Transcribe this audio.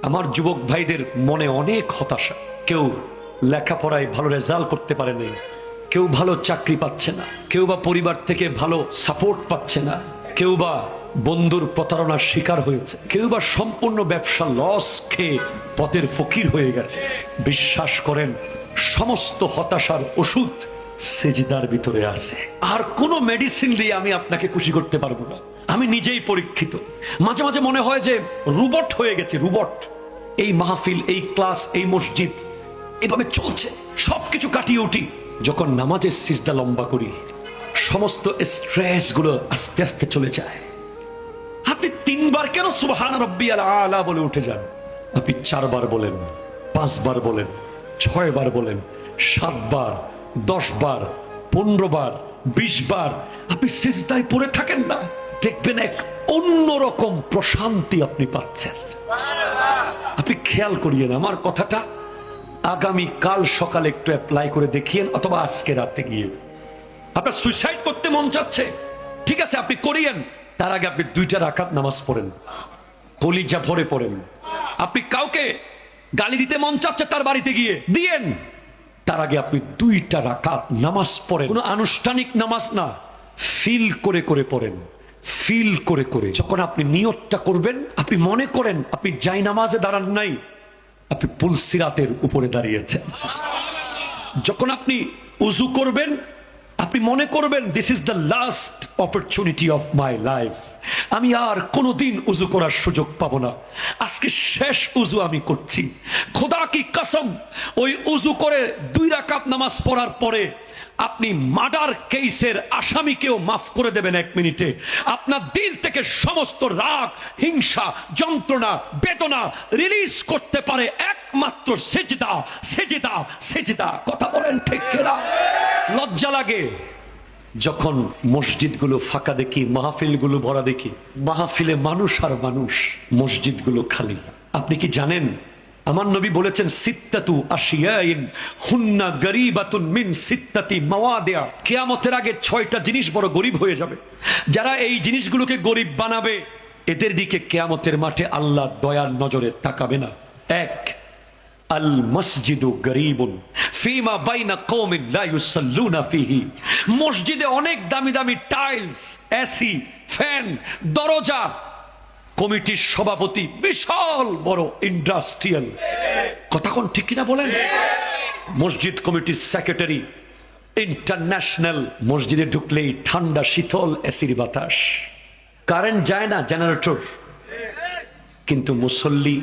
আমার যুবক ভাইদের মনে অনেক হতাশা। কেউ লেখাপড়ায় ভালো রেজাল্ট করতে পারে নাই, কেউ ভালো চাকরি পাচ্ছে না, কেউ বা পরিবার থেকে ভালো সাপোর্ট পাচ্ছে না, কেউ বা বন্ধুর প্রতারণার শিকার হয়েছে, কেউ বা সম্পূর্ণ ব্যবসা লস খেয়ে পথের ফকির হয়ে গেছে। বিশ্বাস করেন, সমস্ত হতাশার ওষুধ সেজদার ভিতরে আছে। আর কোনো মেডিসিন দিয়ে আমি আপনাকে খুশি করতে পারবো না। আমি নিজেই পরীক্ষিত। মাঝে মাঝে মনে হয় যে রোবট হয়ে গেছে, রোবট। এই মাহফিল, এই ক্লাস, এই মসজিদ এভাবে চলছে, সবকিছু কাটিয়ে উঠি। যখন নামাজের সিজদা লম্বা করি, সমস্ত স্ট্রেস গুলো আস্তে আস্তে চলে যায়। আপনি 3 বার কেন সুবহান রাব্বিয়াল আলা বলে উঠে যান? আপনি 4 বার বলেন, 5 বার বলেন, 6 বার বলেন, 7 বার, 10 বার, 15 বার, 20 বার আপনি সিজদায় পড়ে থাকেন না, দেখবেন এক অন্যরকম প্রশান্তি আপনি পাচ্ছেন। আপনি খেয়াল করিয়েন আমার কথাটা, আগামী কাল সকালে একটু অ্যাপ্লাই করে দেখিয়েন, অথবা আজকে রাতে গিয়ে। আপনার সুইসাইড করতে মন চাচ্ছে, ঠিক আছে, আপনি করিয়েন। তার আগে আপনি 2টা রাকাত নামাজ পড়েন, কলিজা ভরে পড়েন। আপনি কাউকে গালি দিতে মন চাচ্ছে, তার বাড়িতে গিয়ে দিয়েন। তার আগে আপনি 2টা রাকাত নামাজ পড়েন। কোনো আনুষ্ঠানিক নামাজ না, ফিল করে করে পড়েন, ফিল করে করে। যখন আপনি নিয়তটা করবেন, আপনি মনে করেন আপনি যাই নামাজে দাঁড়ান নাই, আপনি পুলসিরাতের উপরে দাঁড়িয়েছেন। যখন আপনি উজু করবেন, আপনি মনে করবেন this is the last opportunity of my life. আমি আর কোনোদিন উজু করার সুযোগ পাবো না, আজকে শেষ উজু আমি করছি। খোদা কি কসম, ওই উজু করে 2 রাকাত নামাজ পড়ার পরে আপনি মার্ডার কেসের আসামিকেও মাফ করে দেবেন 1 মিনিটে। আপনার দিল থেকে সমস্ত রাগ, হিংসা, যন্ত্রণা, বেদনা রিলিজ করতে পারে একমাত্র সেজদা, সেজদা, সেজদা। কথা বলেন ঠিক কিনা? লজ্জা লাগে যখন মসজিদগুলো ফাঁকা দেখি, মাহফিলগুলো ভরা দেখি। মাহফিলে মানুষ আর মানুষ, মসজিদগুলো খালি। আপনি কি জানেন আমার নবী বলেছেন, সিত্তাতু আশিয়াইন হুন্না গরিবাতুন মিন সিত্তাতি মাওয়াদিয়া। কিয়ামতের আগে 6টা জিনিস বড় গরিব হয়ে যাবে। যারা এই জিনিসগুলোকে গরিব বানাবে, এদের দিকে কিয়ামতের মাঠে আল্লাহ দয়ার নজরে তাকাবে না। 1, আল মসজিদু গরিবুন ফিমা বাইনা কওমিন লা ইউসাল্লুনা ফিহি। মসজিদে অনেক দামি দামি টাইলস, এসি, ফ্যান, দরজা। কমিটির সভাপতি বিশাল বড় ইন্ডাস্ট্রিয়াল। কথা কোন ঠিক কিনা বলেন? মসজিদ কমিটির সেক্রেটারি ইন্টারন্যাশনাল। মসজিদে ঢুকলেই ঠান্ডা শীতল এসির বাতাস, কারেন্ট যায় না, জেনারেটর। কিন্তু মুসল্লি